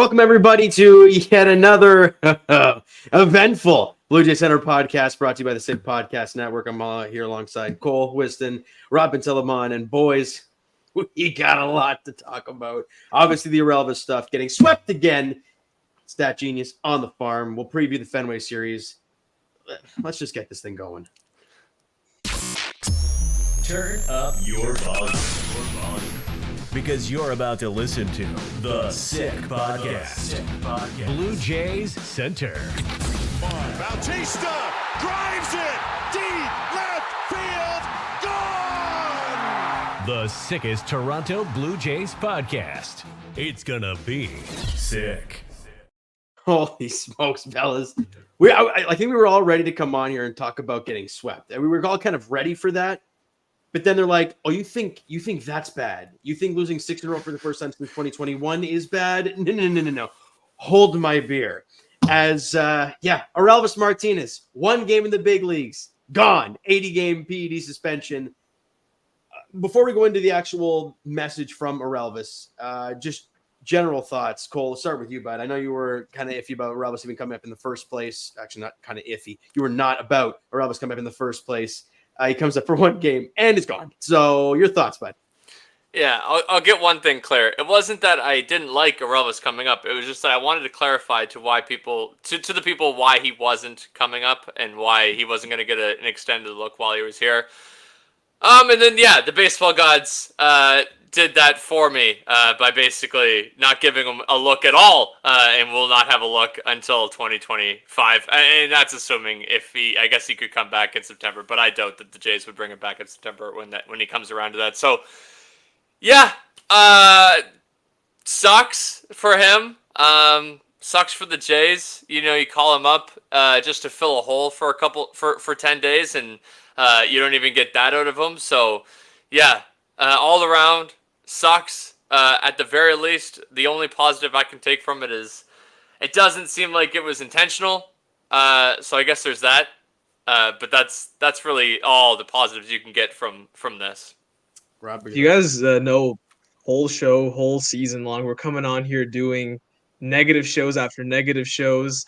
Welcome, everybody, to yet another eventful Blue Jay Center podcast brought to you by the SIG Podcast Network. I'm here alongside Cole Whiston, Robin Tillemon, and boys, we got a lot to talk about. Obviously, the Orelvis stuff, getting swept again. Stat Genius on the farm. We'll preview the Fenway series. Let's just get this thing going. Turn up your volume. Because you're about to listen to the SIG Podcast. Blue Jays Center. Bautista drives it deep left field. Gone! The sickest Toronto Blue Jays podcast. It's gonna be sick. Holy smokes, fellas. I think we were all ready to come on here and talk about getting swept. And we were all kind of ready for that. But then they're like, oh, you think that's bad? You think losing 6 in a row for the first time since 2021 is bad? No. Hold my beer. Orelvis Martinez, 1 game in the big leagues, gone, 80-game PED suspension. Before we go into the actual message from Orelvis, just general thoughts. Cole, let's start with you, bud. I know you were kind of iffy about Orelvis even coming up in the first place. Actually, not kind of iffy. You were not about Orelvis coming up in the first place. He comes up for 1 game and is gone. So your thoughts, bud? Yeah, I'll get one thing clear. It wasn't that I didn't like Orelvis coming up. It was just that I wanted to clarify to why people, to the people, why he wasn't coming up and why he wasn't going to get an extended look while he was here. And then, the baseball gods did that for me by basically not giving him a look at all, and will not have a look until 2025. And that's assuming I guess he could come back in September, but I doubt that the Jays would bring him back in September when he comes around to that. So, sucks for him. Sucks for the Jays. You call him up just to fill a hole for for 10 days, and you don't even get that out of him. So, all around sucks. At the very least, the only positive I can take from it is it doesn't seem like it was intentional. So I guess there's that. But that's really all the positives you can get from this. Rob, you guys know whole season long, we're coming on here doing negative shows after negative shows.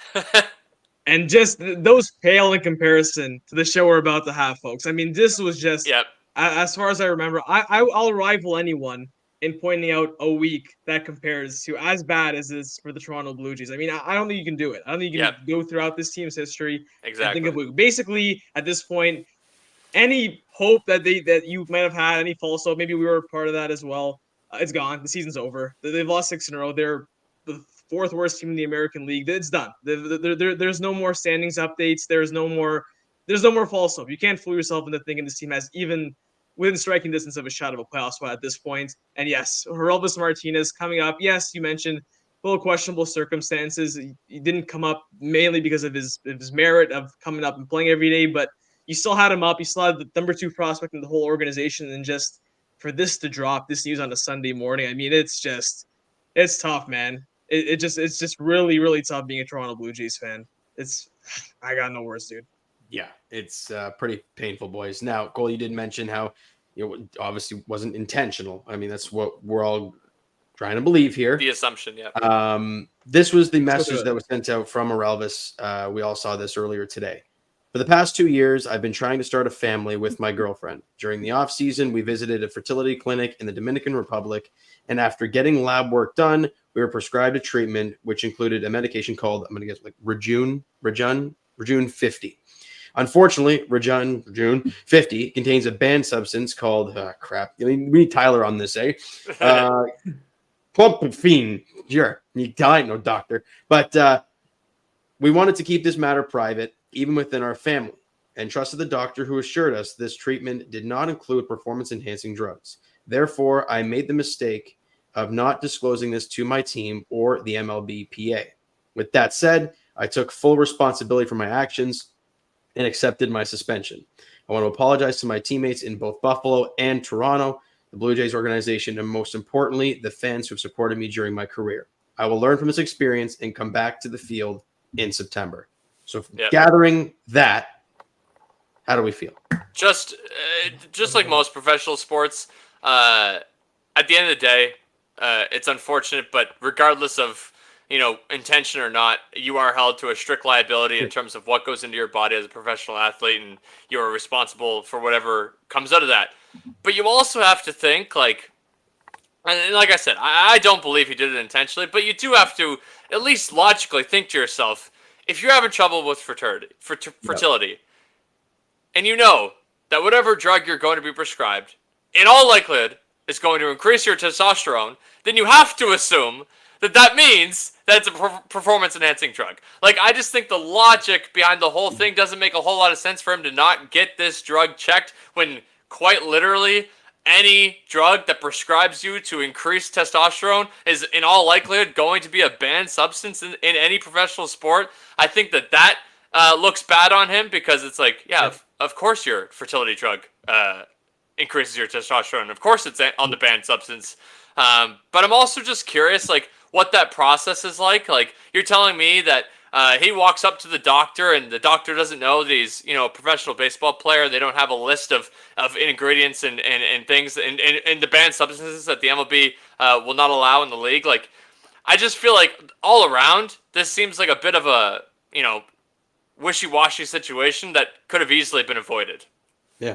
And just those pale in comparison to the show we're about to have, folks. I mean, this was just, as far as I remember, I'll rival anyone in pointing out a week that compares to as bad as this for the Toronto Blue Jays. I mean, I don't think you can do it. I don't think you can go throughout this team's history. Exactly. And think of, basically, at this point, any hope that you might have had, any false hope, maybe we were part of that as well, it's gone. The season's over. They've lost 6 in a row. They're the 4th worst team in the American League. It's done. There's no more standings updates. There's no more false hope. You can't fool yourself into thinking this team has even within striking distance of a shot of a playoff spot at this point. And yes, Orelvis Martinez coming up. Yes, you mentioned a little questionable circumstances. He didn't come up mainly because of his merit of coming up and playing every day, but you still had him up. You still had the number 2 prospect in the whole organization, and just for this to drop, this news on a Sunday morning, I mean, it's tough, man. It's just really, really tough being a Toronto Blue Jays fan. I got no words, dude. Yeah, it's pretty painful, boys. Now, Cole, you did mention how obviously wasn't intentional. I mean, that's what we're all trying to believe here. The assumption, yeah. This was the message that was sent out from Orelvis. We all saw this earlier today. For the past 2 years, I've been trying to start a family with my girlfriend. During the off season, we visited a fertility clinic in the Dominican Republic, and after getting lab work done, we were prescribed a treatment which included a medication called, I'm going to guess, like Rejune 50. Unfortunately, Rejune 50 contains a banned substance called crap. I mean, we need Tyler on this, eh? Clompamine. Sure, you die, no doctor. But we wanted to keep this matter private, even within our family, and trusted the doctor who assured us this treatment did not include performance-enhancing drugs. Therefore, I made the mistake of not disclosing this to my team or the MLBPA. With that said, I took full responsibility for my actions and accepted my suspension. I want to apologize to my teammates in both Buffalo and Toronto, the Blue Jays organization, and most importantly, the fans who have supported me during my career. I will learn from this experience and come back to the field in September. So gathering that, how do we feel? Just like most professional sports, at the end of the day, it's unfortunate, but regardless of intention or not, you are held to a strict liability in terms of what goes into your body as a professional athlete, and you are responsible for whatever comes out of that. But you also have to think, and like I said, I don't believe he did it intentionally, but you do have to at least logically think to yourself, if you're having trouble with fertility, and you know that whatever drug you're going to be prescribed, in all likelihood, is going to increase your testosterone, then you have to assume that means that it's a performance-enhancing drug. I just think the logic behind the whole thing doesn't make a whole lot of sense for him to not get this drug checked when, quite literally, any drug that prescribes you to increase testosterone is, in all likelihood, going to be a banned substance in any professional sport. I think that looks bad on him, because it's of course your fertility drug increases your testosterone. Of course it's on the banned substance. But I'm also just curious, what that process is like. You're telling me that he walks up to the doctor, and the doctor doesn't know that he's, a professional baseball player. They don't have a list of ingredients and things and the banned substances that the MLB will not allow in the league. I just feel like all around, this seems like a bit of a, wishy-washy situation that could have easily been avoided. Yeah.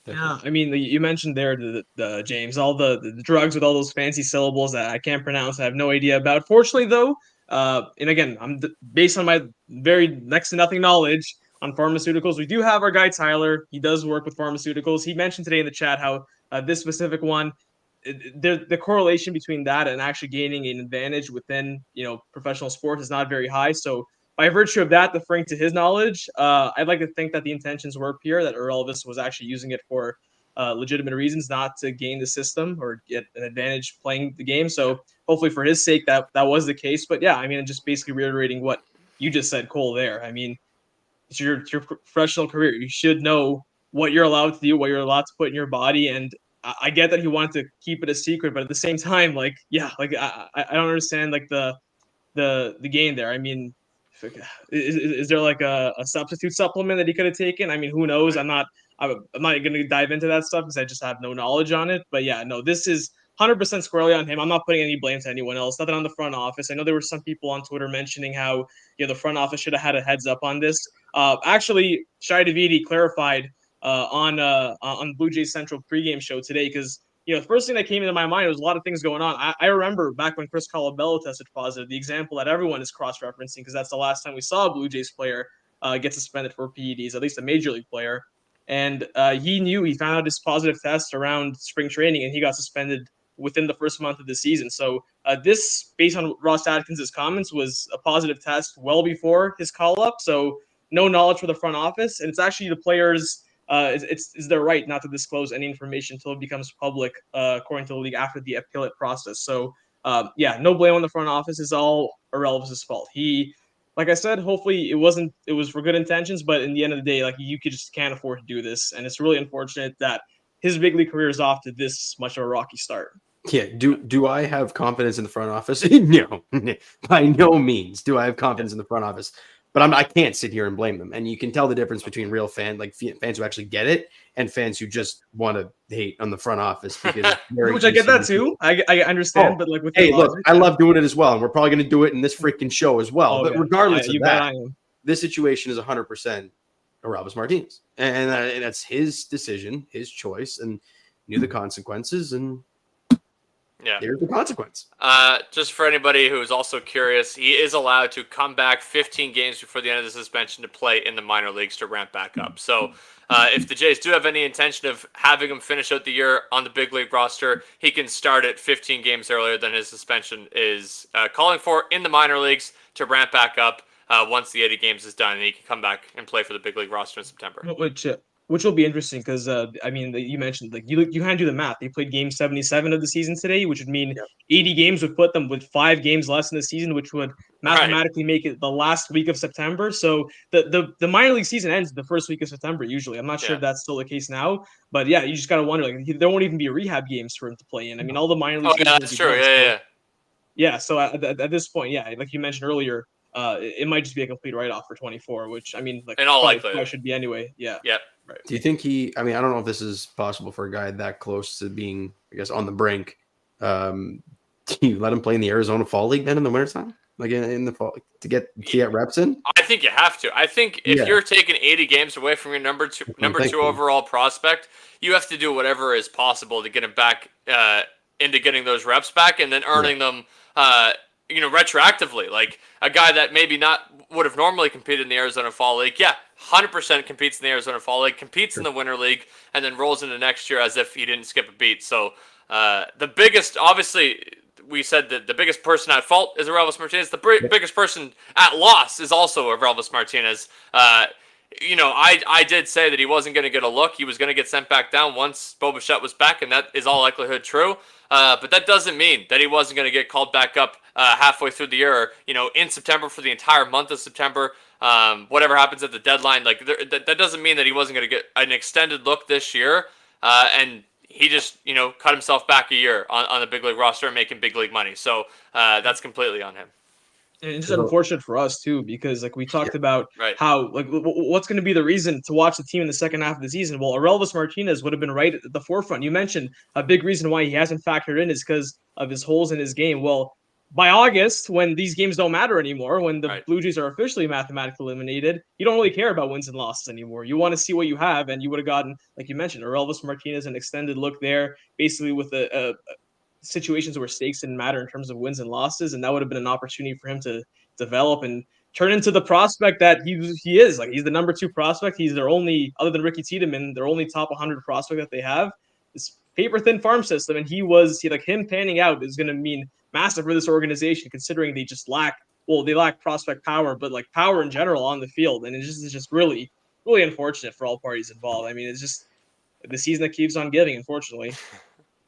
Yeah, I mean, you mentioned there, the James, all the drugs with all those fancy syllables that I can't pronounce. I have no idea about. Fortunately, though, and again, based on my very next to nothing knowledge on pharmaceuticals, we do have our guy Tyler. He does work with pharmaceuticals. He mentioned today in the chat how this specific one, the correlation between that and actually gaining an advantage within professional sports is not very high. So by virtue of that, deferring to his knowledge, I'd like to think that the intentions were pure, that Orelvis was actually using it for legitimate reasons, not to game the system or get an advantage playing the game. So hopefully for his sake, that was the case. But yeah, I mean, just basically reiterating what you just said, Cole, there. I mean, it's your professional career. You should know what you're allowed to do, what you're allowed to put in your body. And I get that he wanted to keep it a secret, but at the same time, I don't understand the game there. I mean, is there a substitute supplement that he could have taken? I mean, who knows? I'm not going to dive into that stuff because I just have no knowledge on it. But yeah, no, this is 100% squarely on him. I'm not putting any blame to anyone else. Nothing on the front office. I know there were some people on Twitter mentioning how the front office should have had a heads up on this. Actually, Shai Davidi clarified on Blue Jays Central pregame show today, because the first thing that came into my mind was a lot of things going on. I remember back when Chris Colabello tested positive, the example that everyone is cross-referencing, because that's the last time we saw a Blue Jays player get suspended for PEDs, at least a major league player. And he found out his positive test around spring training, and he got suspended within the first month of the season. So this, based on Ross Atkins' comments, was a positive test well before his call-up. So no knowledge for the front office, and it's actually the players' it's their right not to disclose any information until it becomes public, according to the league, after the appellate process. So, no blame on the front office. It's all Orelvis' fault. He, like I said, hopefully it was for good intentions, but in the end of the day, you just can't afford to do this. And it's really unfortunate that his big league career is off to this much of a rocky start. Yeah. Do I have confidence in the front office? No, by no means do I have confidence in the front office. But I can't sit here and blame them. And you can tell the difference between real fans who actually get it, and fans who just want to hate on the front office. Because which I get that too. I understand, but with look, I love doing it as well, and we're probably going to do it in this freaking show as well. But regardless of that, this situation is 100% Orelvis Martinez, and that's his decision, his choice, and knew the consequences, and here's the consequence. Just for anybody who is also curious, he is allowed to come back 15 games before the end of the suspension to play in the minor leagues to ramp back up. So if the Jays do have any intention of having him finish out the year on the big league roster, he can start at 15 games earlier than his suspension is calling for in the minor leagues to ramp back up once the 80 games is done, and he can come back and play for the big league roster in September. Which will be interesting because, you mentioned, you kind of do the math. They played game 77 of the season today, which would mean 80 games would put them with 5 games less in the season, which would mathematically make it the last week of September. So the minor league season ends the first week of September usually. I'm not sure if that's still the case now, but yeah, you just got to wonder, there won't even be rehab games for him to play in. I mean, all the minor league. Oh, yeah, that's true. Yeah. So at this point, like you mentioned earlier, it might just be a complete write-off for 24, which, I mean, in all likelihood should be anyway. Yeah. Yep. Right. Do you think I mean, I don't know if this is possible for a guy that close to being, I guess, on the brink. Do Do you let him play in the Arizona Fall League then in the wintertime? Like in the fall to get reps in? I think you have to. I think if you're taking 80 games away from your number two overall prospect, you have to do whatever is possible to get him back into getting those reps back and then earning them, retroactively. Like a guy that maybe not would have normally competed in the Arizona Fall League, 100% competes in the Arizona Fall League, competes in the Winter League, and then rolls into next year as if he didn't skip a beat. So the biggest, obviously, we said that the biggest person at fault is Orelvis Martinez. The biggest person at loss is also Orelvis Martinez. I did say that he wasn't going to get a look. He was going to get sent back down once Bo Bichette was back, and that is all likelihood true. But that doesn't mean that he wasn't going to get called back up halfway through the year, in September for the entire month of September. Whatever happens at the deadline, that doesn't mean that he wasn't going to get an extended look this year. And he just, cut himself back a year on the big league roster and making big league money. So that's completely on him. And it's just unfortunate for us too, because like we talked about how what's going to be the reason to watch the team in the second half of the season. Well, Orelvis Martinez would have been right at the forefront. You mentioned a big reason why he hasn't factored in is because of his holes in his game. Well, by August, when these games don't matter anymore, when the Blue Jays are officially mathematically eliminated, you don't really care about wins and losses anymore. You want to see what you have, and you would have gotten, like you mentioned, Orelvis Martinez, an extended look there, basically with a situations where stakes didn't matter in terms of wins and losses, and that would have been an opportunity for him to develop and turn into the prospect that he is. Like he's the number 2 prospect. He's their only, other than Ricky Tiedemann, their only top 100 prospect that they have. This paper thin farm system, and him panning out is going to mean massive for this organization, considering they lack prospect power, but like power in general on the field, and it's just really, really unfortunate for all parties involved. I mean, it's just the season that keeps on giving, unfortunately.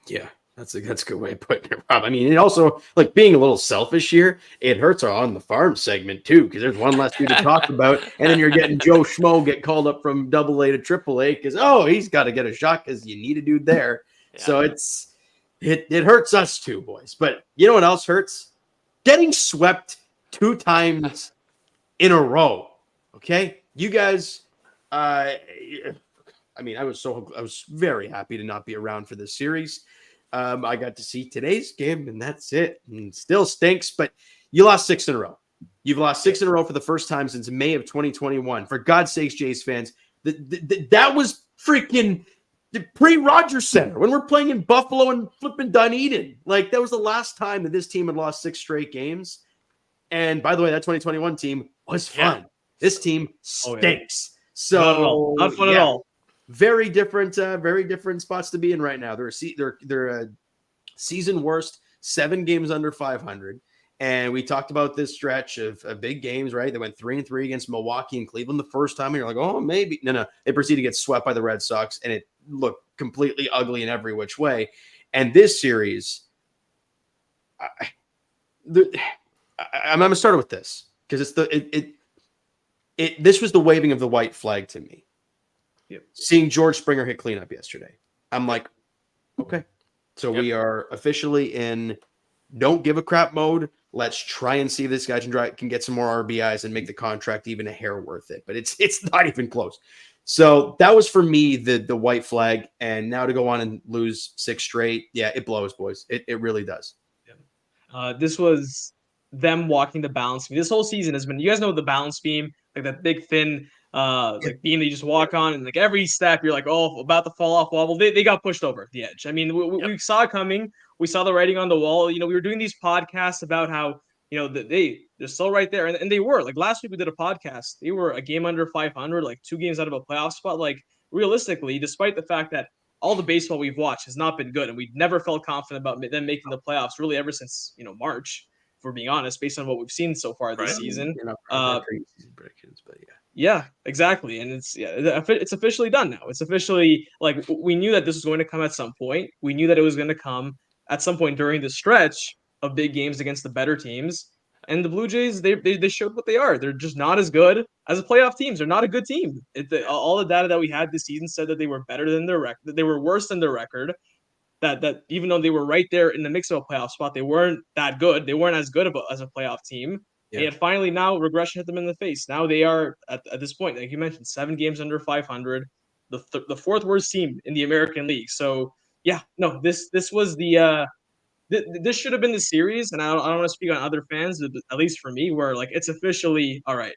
Yeah. That's a good way of putting it, Rob. I mean, it also, like, being a little selfish here, it hurts our on the farm segment too, because there's one less dude to talk about, and then you're getting Joe Schmo get called up from AA to AAA because he's got to get a shot because you need a dude there. Yeah. So it hurts us too, boys. But you know what else hurts? Getting swept 2 times in a row. Okay, you guys. I was very happy to not be around for this series. I got to see today's game, and that's it. And still stinks, but you lost 6 in a row. You've lost 6 in a row for the first time since May of 2021. For God's sakes, Jays fans, that was freaking pre-Rogers Center when we're playing in Buffalo and flipping Dunedin. Like, that was the last time that this team had lost 6 straight games. And by the way, that 2021 team was fun. Yeah. This team stinks. So not fun at all. Very different spots to be in right now. They're a season worst, 7 games under 500. And we talked about this stretch of big games, right? They went 3-3 against Milwaukee and Cleveland the first time. And you're like, oh, maybe. No. They proceeded to get swept by the Red Sox, and it looked completely ugly in every which way. And this series, I'm going to start with this because this was the waving of the white flag to me. Yep. Seeing George Springer hit cleanup yesterday, I'm like, okay. So we are officially in don't give a crap mode. Let's try and see if this guy can get some more RBIs and make the contract even a hair worth it. But it's not even close. So that was for me the white flag. And now to go on and lose 6 straight, it blows, boys. It really does. Yeah. This was them walking the balance beam. This whole season has been, you guys know the balance beam, like that big thin beam that you just walk on, and like every step you're like, oh, about to fall off wobble. They got pushed over the edge. I mean, we saw it coming. We saw the writing on the wall. We were doing these podcasts about how they're still right there, and they were. Like last week we did a podcast. They were a game under 500, like 2 games out of a playoff spot. Like realistically, despite the fact that all the baseball we've watched has not been good, and we never felt confident about them making the playoffs really ever since March. If we're being honest, based on what we've seen so far this season. Yeah, exactly. And it's officially done now. It's officially, like, we knew that this was going to come at some point. We knew that it was going to come at some point during the stretch of big games against the better teams. And the Blue Jays, they showed what they are. They're just not as good as a playoff teams. They're not a good team. All the data that we had this season said that they were better than their record, that they were worse than their record. That even though they were right there in the mix of a playoff spot, they weren't that good. They weren't as good as a playoff team. Yeah. And yet finally now regression hit them in the face. Now they are at this point, like you mentioned, 7 games under 500, the 4th worst team in the American League. So this was the This should have been the series, and I don't want to speak on other fans, but at least for me, where like it's officially all right.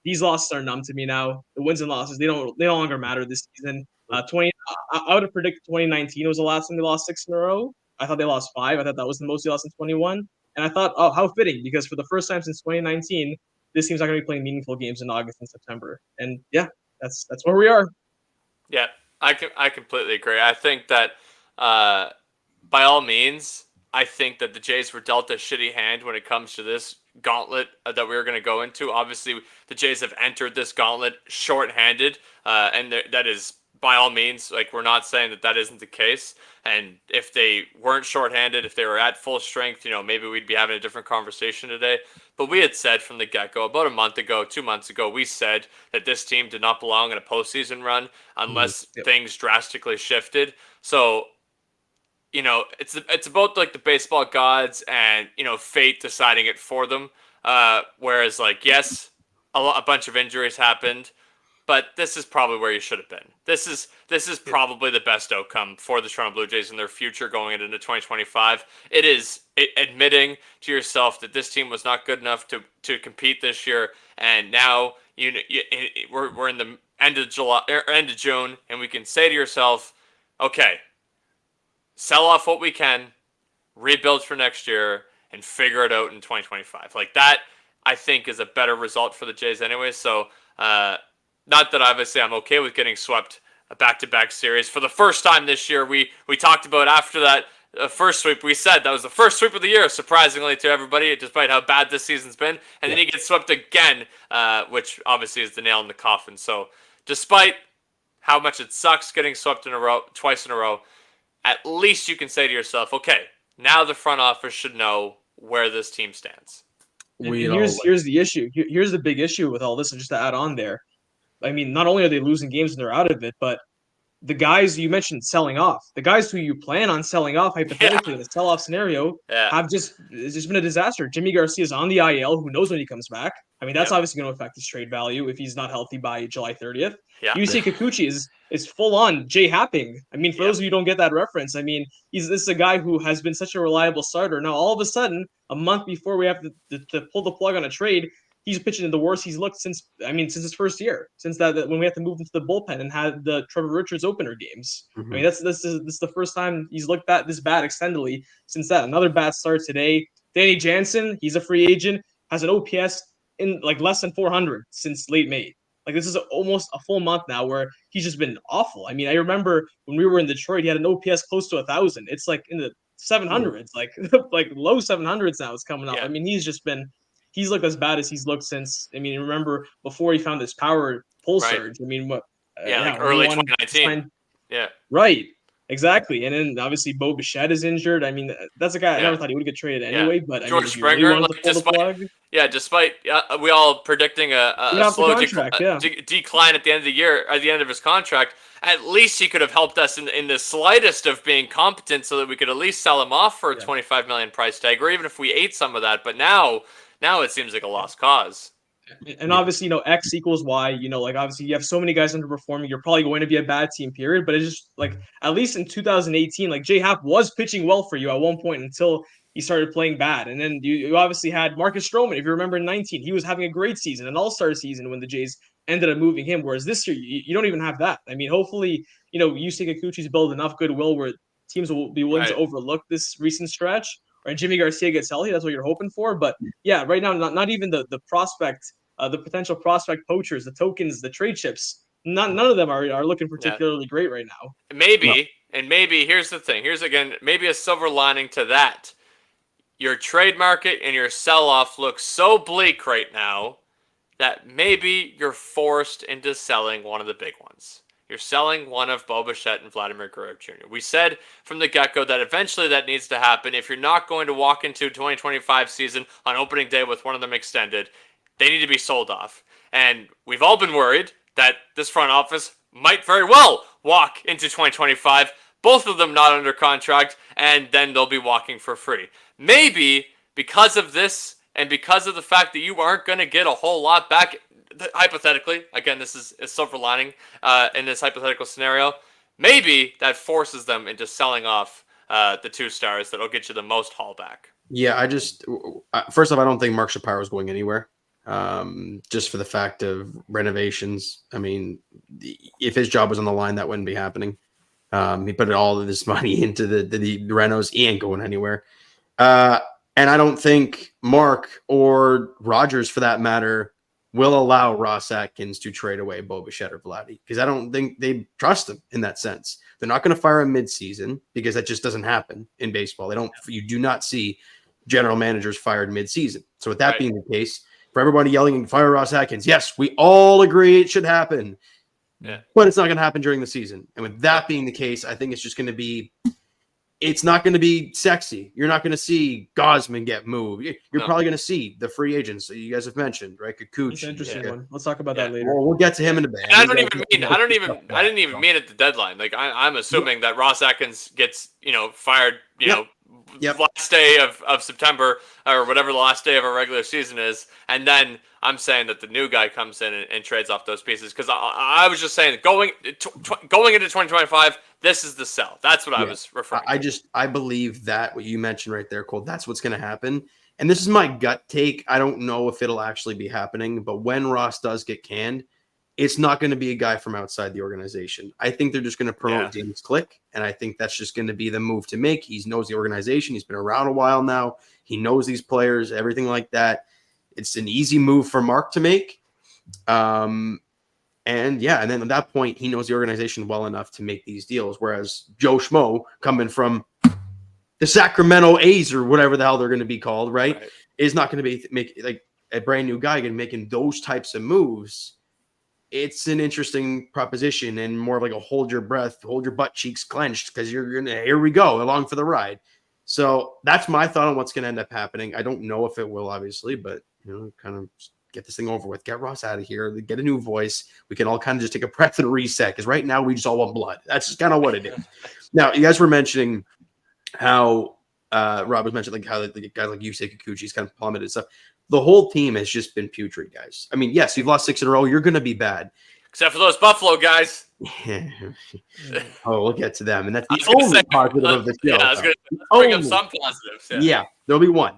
These losses are numb to me now. The wins and losses, they no longer matter this season. 20 I would have predicted 2019 was the last time they lost 6 in a row. I thought they lost 5. I thought that was the most they lost in 21. And I thought, oh, how fitting, because for the first time since 2019, this team's not going to be playing meaningful games in August and September. And yeah, that's where we are. Yeah, I completely agree. I think that by all means, I think that the Jays were dealt a shitty hand when it comes to this gauntlet that we were going to go into. Obviously, the Jays have entered this gauntlet shorthanded, and that is by all means, like, we're not saying that that isn't the case. And if they weren't shorthanded, if they were at full strength, maybe we'd be having a different conversation today. But we had said from the get-go, about a month ago, 2 months ago, we said that this team did not belong in a postseason run unless things drastically shifted. So, it's about like the baseball gods and, fate deciding it for them. Whereas, like, yes, a bunch of injuries happened, but this is probably where you should have been. This is probably the best outcome for the Toronto Blue Jays in their future going into 2025. It is admitting to yourself that this team was not good enough to compete this year, and now we're in the end of July or end of June, and we can say to yourself, okay, sell off what we can, rebuild for next year, and figure it out in 2025. Like that, I think, is a better result for the Jays anyway. So, not that obviously I'm okay with getting swept a back-to-back series. For the first time this year, we talked about after that first sweep, we said that was the first sweep of the year, surprisingly to everybody, despite how bad this season's been. And then he gets swept again, which obviously is the nail in the coffin. So despite how much it sucks getting swept twice in a row, at least you can say to yourself, okay, now the front office should know where this team stands. And here's the issue. Here's the big issue with all this, and just to add on there. I mean, not only are they losing games and they're out of it, but the guys you mentioned selling off, the guys who you plan on selling off hypothetically in a sell-off scenario, it's just been a disaster. Jimmy Garcia's on the IL. Who knows when he comes back? I mean, that's obviously going to affect his trade value if he's not healthy by July 30th. Yusei Kikuchi is full on Jay Happing. I mean, for those of you who don't get that reference, I mean, this is a guy who has been such a reliable starter. Now, all of a sudden, a month before we have to pull the plug on a trade, he's pitching the worst he's looked since his first year, since that when we had to move into the bullpen and had the Trevor Richards opener games. I mean, this is the first time he's looked this bad extendedly since that. Another bad start today. Danny Jansen, he's a free agent, has an OPS in like less than 400 since late May. Like, this is almost a full month now where he's just been awful. I mean, I remember when we were in Detroit, he had an OPS close to 1,000. It's like in the 700s, like low 700s now. It's coming up. I mean, he's looked as bad as he's looked since. I mean, remember before he found his power pull surge. I mean, like early 2019. Right. Exactly. And then obviously Bo Bichette is injured. I mean, that's a guy I never thought he would get traded anyway. But George Springer, despite we all predicting a slow decline at the end of the year, at the end of his contract, at least he could have helped us in the slightest of being competent, so that we could at least sell him off for a $25 million price tag, or even if we ate some of that. But now it seems like a lost cause. And obviously, X equals Y, like obviously you have so many guys underperforming, you're probably going to be a bad team, period. But it's just like, at least in 2018, like J Happ was pitching well for you at one point until he started playing bad. And then you obviously had Marcus Stroman. If you remember in 19, he was having a great season, an all-star season when the Jays ended up moving him. Whereas this year, you don't even have that. I mean, hopefully, Yusei Kikuchi's build enough goodwill where teams will be willing to overlook this recent stretch. And Jimmy Garcia gets healthy. That's what you're hoping for. But yeah, right now, not even the prospect, the potential prospect poachers, the tokens, the trade chips, none of them are looking particularly great right now. Maybe here's the thing. Here's again, maybe a silver lining to that. Your trade market and your sell-off looks so bleak right now that maybe you're forced into selling one of the big ones. You're selling one of Bo Bichette and Vladimir Guerrero Jr. We said from the get-go that eventually that needs to happen. If you're not going to walk into 2025 season on opening day with one of them extended, they need to be sold off. And we've all been worried that this front office might very well walk into 2025, both of them not under contract, and then they'll be walking for free. Maybe because of this and because of the fact that you aren't going to get a whole lot back, hypothetically, again, this is a silver lining in this hypothetical scenario, maybe that forces them into selling off the 2 stars that'll get you the most haul back. Yeah, first off, I don't think Mark Shapiro is going anywhere. Just for the fact of renovations. I mean, if his job was on the line, that wouldn't be happening. He put all of this money into the renos. He ain't going anywhere. And I don't think Mark or Rogers, for that matter, will allow Ross Atkins to trade away Bo Bichette or Vladdy, because I don't think they trust him in that sense. They're not going to fire him mid-season because that just doesn't happen in baseball. You do not see general managers fired mid-season. So with that being the case, for everybody yelling, fire Ross Atkins, yes, we all agree it should happen. Yeah. But it's not going to happen during the season. And with that being the case, I think it's just going to be it's not going to be sexy. You're not going to see Gosman get moved. You're probably going to see the free agents that you guys have mentioned, right? Kikuchi. It's an interesting one. Let's talk about that later. Well, we'll get to him in a bit. I didn't even mean at the deadline. Like I'm assuming that Ross Atkins gets, fired, last day of September or whatever the last day of our regular season is. And then I'm saying that the new guy comes in and trades off those pieces. Because I was just saying going into 2025, this is the sell. That's what I was referring to. I believe that what you mentioned right there, Cole, that's what's going to happen. And this is my gut take. I don't know if it'll actually be happening, but when Ross does get canned, it's not going to be a guy from outside the organization. I think they're just going to promote James Click, and I think that's just going to be the move to make. He knows the organization. He's been around a while now. He knows these players, everything like that. It's an easy move for Mark to make. And then at that point, he knows the organization well enough to make these deals, whereas Joe Schmo, coming from the Sacramento A's or whatever the hell they're going to be called, right, is not going to be like a brand new guy and making those types of moves. It's an interesting proposition and more of like a hold your breath, hold your butt cheeks clenched because you're going to, here we go, along for the ride. So that's my thought on what's going to end up happening. I don't know if it will, obviously, but, kind of get this thing over with. Get Ross out of here. Get a new voice. We can all kind of just take a breath and reset because right now we just all want blood. That's just kind of what it is. Now, you guys were mentioning how Rob was mentioning like how the guys like Yusei Kikuchi's kind of plummeted and stuff. The whole team has just been putrid, guys. I mean, yes, you've lost 6 in a row. You're going to be bad. Except for those Buffalo guys. We'll get to them. And that's the only positive of the show. Yeah, I was going to bring up some positives. Yeah, there'll be one.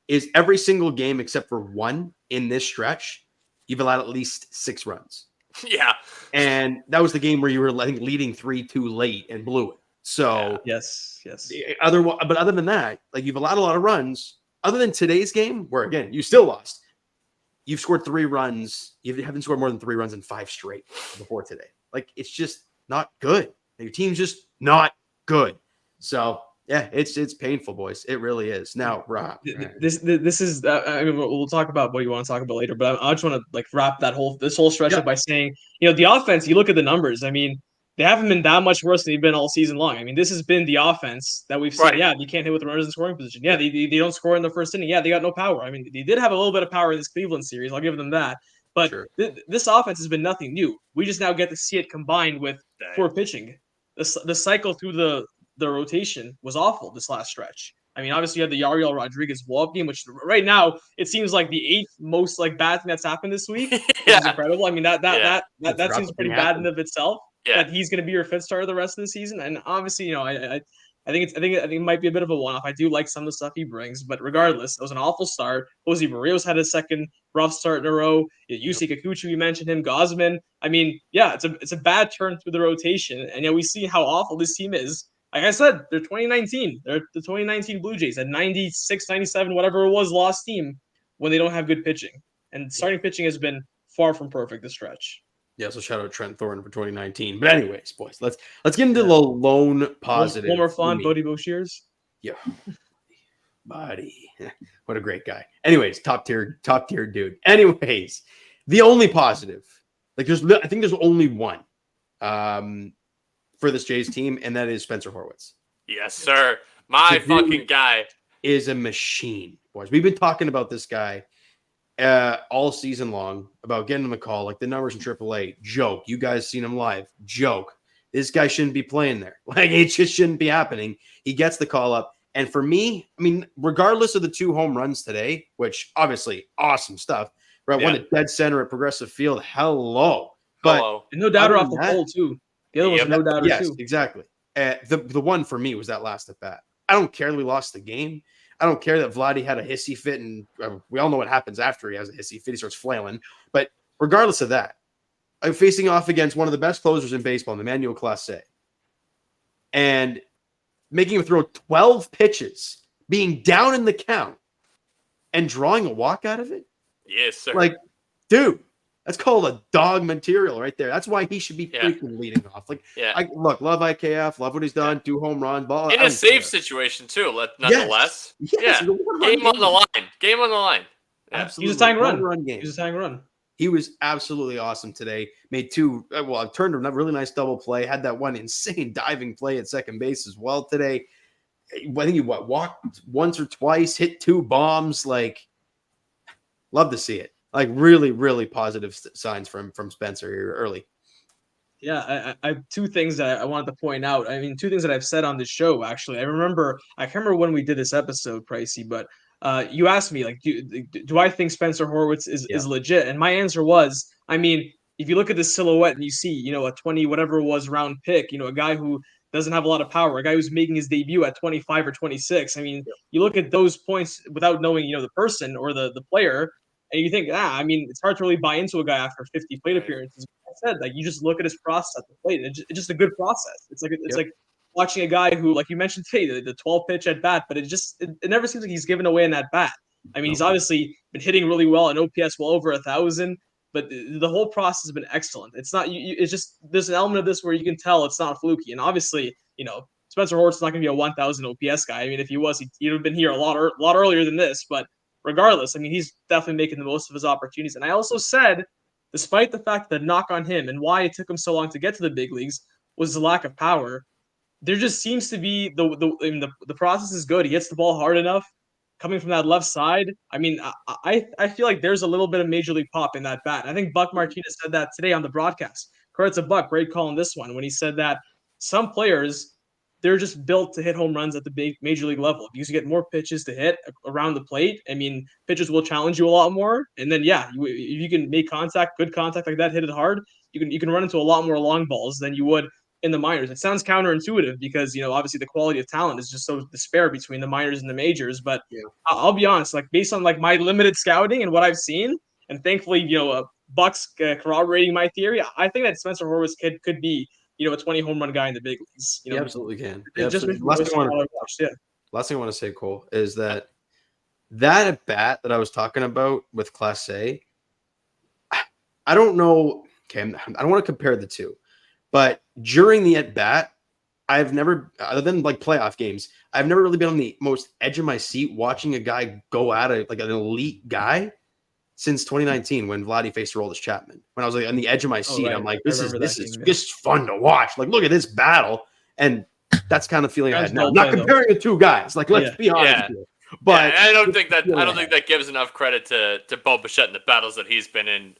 Is every single game except for one in this stretch, you've allowed at least 6 runs. Yeah. And that was the game where you were, I think, leading 3-2 late and blew it. So, yes. But other than that, like you've allowed a lot of runs. Other than today's game, where again you still lost, you've scored 3 runs. You haven't scored more than 3 runs in 5 straight before today. Like it's just not good. Your team's just not good. So yeah, it's painful, boys. It really is. Now, Rob, this is. I mean, we'll talk about what you want to talk about later, but I just want to wrap this whole stretch up by saying, the offense. You look at the numbers. I mean, they haven't been that much worse than they've been all season long. I mean, this has been the offense that we've seen. Right. Yeah, you can't hit with the runners in scoring position. Yeah, they don't score in the first inning. Yeah, they got no power. I mean, they did have a little bit of power in this Cleveland series. I'll give them that. But this offense has been nothing new. We just now get to see it combined with poor pitching. The cycle through the rotation was awful this last stretch. I mean, obviously you had the Yariel Rodriguez blow-up game, which right now it seems like the 8th most bad thing that's happened this week. Which is incredible. I mean, that seems pretty bad in of itself. Yeah. That he's going to be your 5th starter the rest of the season, and obviously, I think it might be a bit of a one-off. I do like some of the stuff he brings, but regardless, it was an awful start. Jose Barrios had his 2nd rough start in a row. Yusei Kikuchi, we mentioned him. Gosman. I mean, yeah, it's a bad turn through the rotation, and we see how awful this team is. Like I said, they're 2019. They're the 2019 Blue Jays, a 96, 97, whatever it was, lost team when they don't have good pitching, and starting pitching has been far from perfect this stretch. Yeah, so shout out Trent Thorne for 2019. But anyways, boys, let's get into the lone positive. One more fun, Bodie Boshiers. Yeah, buddy, what a great guy. Anyways, top tier dude. Anyways, the only positive, I think there's only one, for this Jays team, and that is Spencer Horwitz. Yes, sir. My fucking guy is a machine, boys. We've been talking about this guy all season long about getting him a call, like the numbers in AAA. Joke. You guys seen him live. Joke. This guy shouldn't be playing there. Like, it just shouldn't be happening. He gets the call up. And for me, I mean, regardless of the 2 home runs today, which obviously awesome stuff, right? One at dead center at Progressive Field. Hello. But and no doubter off the pole, too. The other one's no doubter, too. Yes, exactly. The one for me was that last at bat. I don't care that we lost the game. I don't care that Vladdy had a hissy fit, and we all know what happens after he has a hissy fit. He starts flailing. But regardless of that, I'm facing off against one of the best closers in baseball, Emmanuel Clase, and making him throw 12 pitches, being down in the count, and drawing a walk out of it. Yes, sir. Like, dude, that's called a dog material right there. That's why he should be freaking leading off. Like, love IKF, love what he's done, 2 home runs, ball in a save situation too. Nonetheless, yes. Game on the line. Game on the line. Yeah. Absolutely, He was a tying run. Game. He was a tying run. He was absolutely awesome today. Made 2, turned a really nice double play. Had that one insane diving play at second base as well today. I think he walked once or twice, hit 2 bombs. Like, love to see it. Like, really, really positive signs from Spencer here early. Yeah, I have 2 things that I wanted to point out. I mean, 2 things that I've said on this show, actually. I can't remember when we did this episode, Pricey, but you asked me, like, do I think Spencer Horwitz is legit? And my answer was, I mean, if you look at the silhouette and you see, a 20 whatever it was round pick, a guy who doesn't have a lot of power, a guy who's making his debut at 25 or 26. I mean, you look at those points without knowing, the person or the player, and you think, I mean, it's hard to really buy into a guy after 50 plate appearances. Like I said, like, you just look at his process at the plate. It's just a good process. It's like watching a guy who, like you mentioned today, the 12 pitch at bat, but it never seems like he's given away in that bat. I mean, he's obviously been hitting really well, and OPS well over 1,000, but the whole process has been excellent. It's not, it's just, there's an element of this where you can tell it's not fluky. And obviously, Spencer Horwitz is not going to be a 1,000 OPS guy. I mean, if he was, he'd have been here a lot earlier than this, but regardless, I mean, he's definitely making the most of his opportunities. And I also said, despite the fact that the knock on him and why it took him so long to get to the big leagues was the lack of power, there just seems to be the process is good. He hits the ball hard enough coming from that left side. I mean, I feel like there's a little bit of major league pop in that bat. I think Buck Martinez said that today on the broadcast. Credit to Buck, great call on this one, when he said that some players, they're just built to hit home runs at the big major league level because you get more pitches to hit around the plate. I mean, pitchers will challenge you a lot more. And then, if you can make good contact like that, hit it hard, you can run into a lot more long balls than you would in the minors. It sounds counterintuitive because, obviously the quality of talent is just so disparate between the minors and the majors. But I'll be honest, like, based on like my limited scouting and what I've seen, and thankfully, Buck's corroborating my theory, I think that Spencer Horwitz could be, a 20 home run guy in the big leagues. He absolutely can. Last thing I want to say, Cole, is that at bat that I was talking about with Class A, I don't know. Okay, I don't want to compare the two, but during the at bat, I've never, other than like playoff games, I've never really been on the most edge of my seat watching a guy go at it like an elite guy since 2019 when Vladdy faced Aroldis Chapman. When I was like on the edge of my seat, I'm like, this is just fun to watch. Like, look at this battle, and that's kind of feeling I had now. I'm not comparing the 2 guys. Like, let's be honest here. But I don't think that gives enough credit to Bo Bichette and the battles that he's been in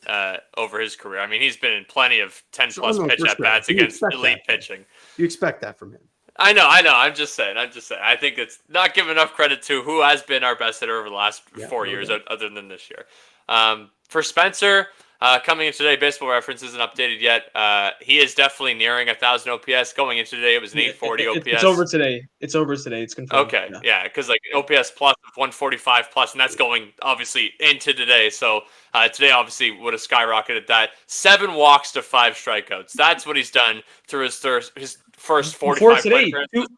over his career. I mean, he's been in plenty of 10+ pitch at bats against elite pitching. You expect that from him. I know. I'm just saying. I think it's not giving enough credit to who has been our best hitter over the last 4 years, other than this year. For Spencer, coming into today, Baseball Reference isn't updated yet. He is definitely nearing 1,000 OPS. Going into today, it was an 840 OPS. It's over today. It's confirmed. Okay, because like OPS plus of 145 plus, and that's going obviously into today. So today obviously would have skyrocketed that. 7 walks to 5 strikeouts. That's what he's done through his first 45 today.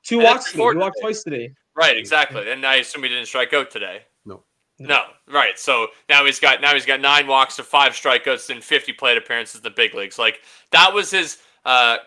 Two walks. He walked twice today. Right, exactly. And I assume he didn't strike out today. No, right. So now he's got 9 walks to 5 strikeouts and 50 plate appearances in the big leagues. Like, that was his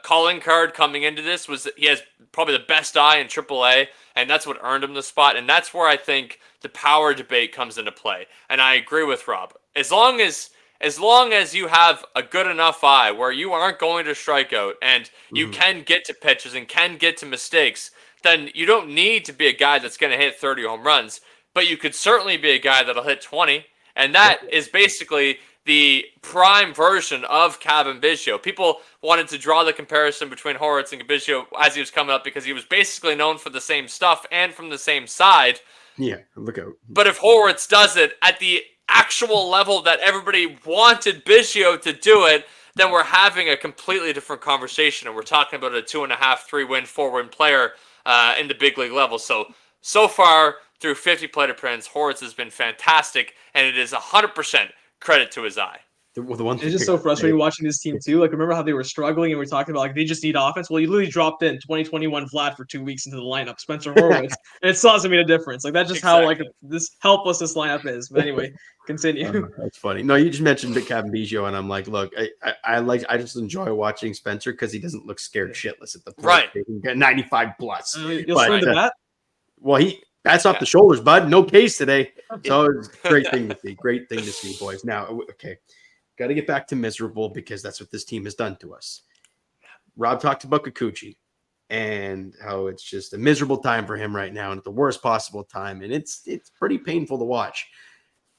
calling card coming into this. Was that he has probably the best eye in AAA, and that's what earned him the spot. And that's where I think the power debate comes into play. And I agree with Rob. As long as you have a good enough eye where you aren't going to strike out and you can get to pitches and can get to mistakes, then you don't need to be a guy that's going to hit 30 home runs. But you could certainly be a guy that'll hit 20, and that is basically the prime version of Cavan Biggio. People wanted to draw the comparison between Horwitz and Biggio as he was coming up because he was basically known for the same stuff and from the same side. Yeah, look out. But if Horwitz does it at the actual level that everybody wanted Biggio to do it, then we're having a completely different conversation, and we're talking about a 2.5, 3-win, 4-win player in the big league level. So far through 50 plate appearances, Horwitz has been fantastic, and it is 100% credit to his eye. The one thing It's just so frustrating watching this team too. Like, remember how they were struggling and we were talking about like they just need offense? Well, you literally dropped in 2021 Vlad for 2 weeks into the lineup, Spencer Horwitz, and it still hasn't made a difference. Like that's just how like this helpless this lineup is. But anyway, continue. That's funny. No, you just mentioned Kevin Biggio, and I'm like, look, I just enjoy watching Spencer because he doesn't look scared shitless at the plate. Right. He can get 95 plus. You'll swing the bat? Well, that's off the shoulders, bud. No pace today. So it's a great thing to see. Great thing to see, boys. Now, okay. Got to get back to miserable because that's what this team has done to us. Rob talked about Kikuchi and how it's just a miserable time for him right now and at the worst possible time. And it's pretty painful to watch.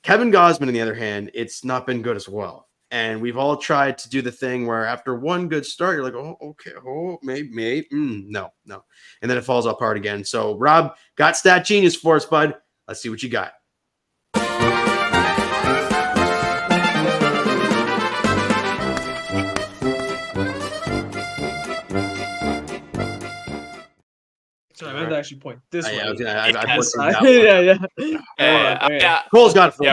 Kevin Gausman, on the other hand, it's not been good as well. And we've all tried to do the thing where after one good start, you're like, oh, okay, oh, maybe, no. And then it falls apart again. So, Rob, got Stat Genius for us, bud. Let's see what you got. So I meant to actually point this way. Yeah. Cole's got it for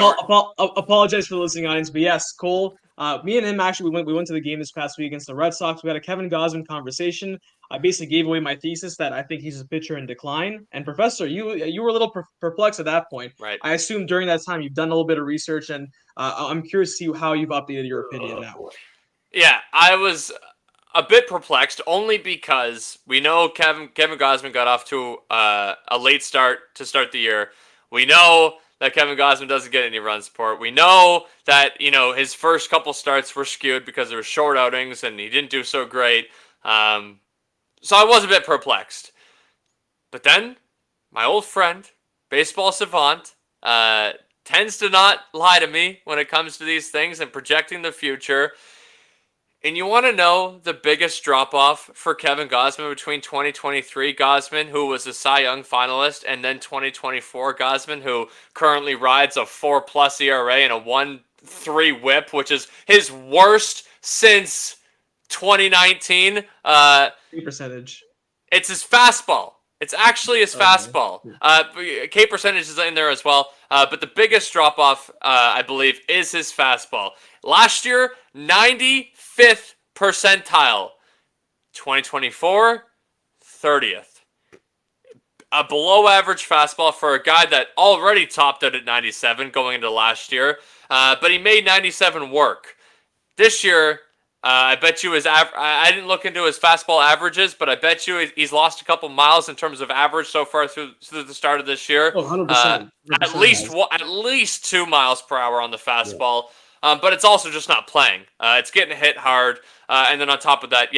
Apologize for the listening audience, but yes, Cole. Me and him actually we went to the game this past week against the Red Sox. We had a Kevin Gausman conversation. I basically gave away my thesis that I think he's a pitcher in decline. And Professor, you were a little perplexed at that point. Right. I assume during that time you've done a little bit of research, and I'm curious to see how you've updated your opinion now. Yeah, I was a bit perplexed only because we know Kevin Gausman got off to a late start to start the year. We know that Kevin Gausman doesn't get any run support. We know that, his first couple starts were skewed because there were short outings and he didn't do so great. So I was a bit perplexed. But then my old friend, Baseball Savant, tends to not lie to me when it comes to these things and projecting the future. And you want to know the biggest drop-off for Kevin Gausman between 2023 Gausman, who was a Cy Young finalist, and then 2024 Gausman, who currently rides a 4+ ERA and a 1.3 whip, which is his worst since 2019. Percentage. It's his fastball. It's actually his fastball. K percentage is in there as well. But the biggest drop-off, I believe, is his fastball. Last year, 95th percentile. 2024, 30th. A below-average fastball for a guy that already topped out at 97 going into last year. But he made 97 work. This year, I bet you I didn't look into his fastball averages, but I bet you he's lost a couple miles in terms of average so far through the start of this year. Oh, 100%. At least 2 miles per hour on the fastball. Yeah. But it's also just not playing. It's getting hit hard. And then on top of that,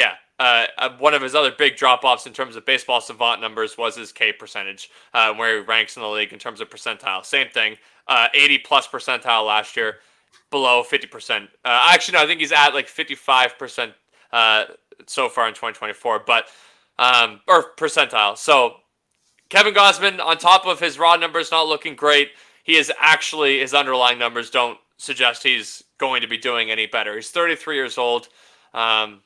one of his other big drop-offs in terms of Baseball Savant numbers was his K percentage, where he ranks in the league in terms of percentile. Same thing, 80-plus percentile last year, below 50%. Actually, no, I think he's at like 55% so far in 2024, but or percentile. So Kevin Gausman, on top of his raw numbers not looking great, his underlying numbers don't suggest he's going to be doing any better. He's 33 years old, and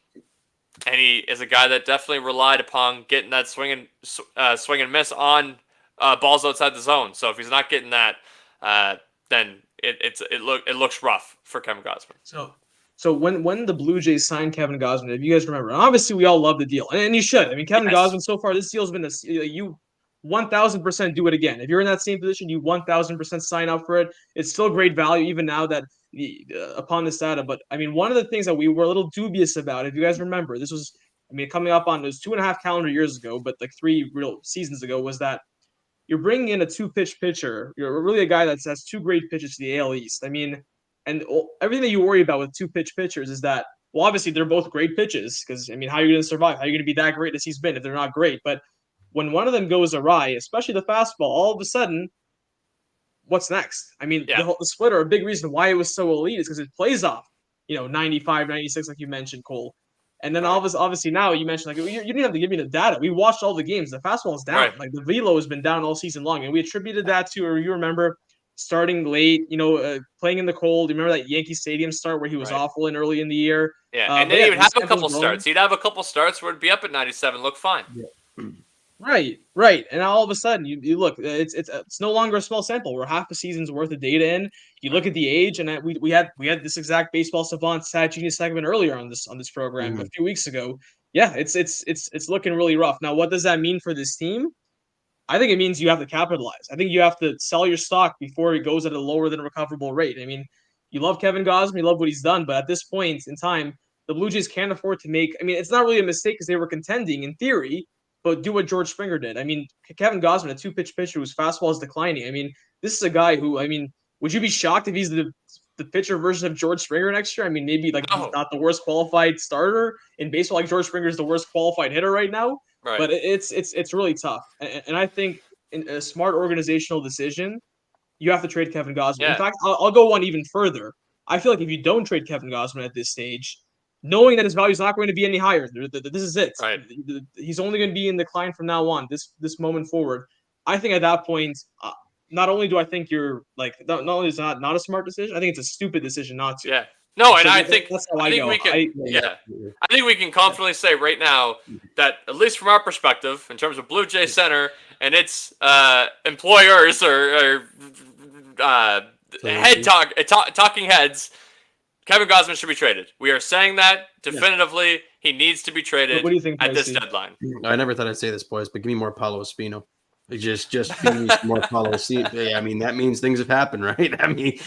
he is a guy that definitely relied upon getting that swing and miss on balls outside the zone. So if he's not getting that, then it looks rough for Kevin Gausman. So when the Blue Jays signed Kevin Gausman, if you guys remember, and obviously we all love the deal, and you should. I mean, Kevin Gausman so far, this deal's been you 1,000% do it again. If you're in that same position, you 1,000% sign up for it. It's still great value even now that upon this data. But I mean, one of the things that we were a little dubious about, if you guys remember, this was, coming up on, it was 2.5 calendar years ago, but like 3 real seasons ago, was that you're bringing in a 2-pitch pitcher. You're really a guy that has 2 great pitches to the AL East. I mean, and everything that you worry about with 2-pitch pitchers is that, well, obviously they're both great pitches because, how are you going to survive? How are you going to be that great as he's been if they're not great? But when one of them goes awry, especially the fastball, all of a sudden, what's next? The splitter, a big reason why it was so elite is because it plays off, 95, 96, like you mentioned, Cole. And then obviously now you mentioned, you didn't have to give me the data. We watched all the games. The fastball is down. Right. Like the velo has been down all season long. And we attributed that to, or you remember, starting late, playing in the cold. You remember that Yankee Stadium start where he was Right. awful in early in the year? Yeah, and then But he would this have a tempo's couple growing. starts. He'd have a couple starts where it'd be up at 97, look fine. Right. And all of a sudden, you look, it's no longer a small sample. We're half a season's worth of data in. You look at the age, and we had this exact baseball savant stat genius segment earlier on this program a few weeks ago. Yeah, it's looking really rough. Now, what does that mean for this team? I think it means you have to capitalize. I think you have to sell your stock before it goes at a lower than recoverable rate. I mean, you love Kevin Gausman, you love what he's done, but at this point in time, the Blue Jays can't afford to make. I mean, it's not really a mistake because they were contending in theory, but do what George Springer did. I mean, Kevin Gausman, a two-pitch pitcher whose fastball is declining. I mean, this is a guy who, I mean, would you be shocked if he's the pitcher version of George Springer next year? I mean, maybe like he's not the worst qualified starter in baseball. Like George Springer is the worst qualified hitter right now. Right. But it's really tough, and I think in a smart organizational decision, you have to trade Kevin Gausman. Yeah. In fact, I'll go one even further. I feel like if you don't trade Kevin Gausman at this stage, knowing that his value is not going to be any higher, this is it. Right. He's only going to be in decline from now on. This moment forward, I think at that point, not only do I think you're like not only is it not a smart decision, I think it's a stupid decision not to. Yeah. No, and So I think that's how I think go. we can. I think we can confidently say right now that at least from our perspective, in terms of Blue Jay Center and its employers or talking heads, Kevin Gausman should be traded. We are saying that definitively. Yeah. He needs to be traded what do you think, at this deadline. I never thought I'd say this, boys, but give me more Paulo Espino. Just give me some more Paulo Espino. I mean, that means things have happened, right? I mean,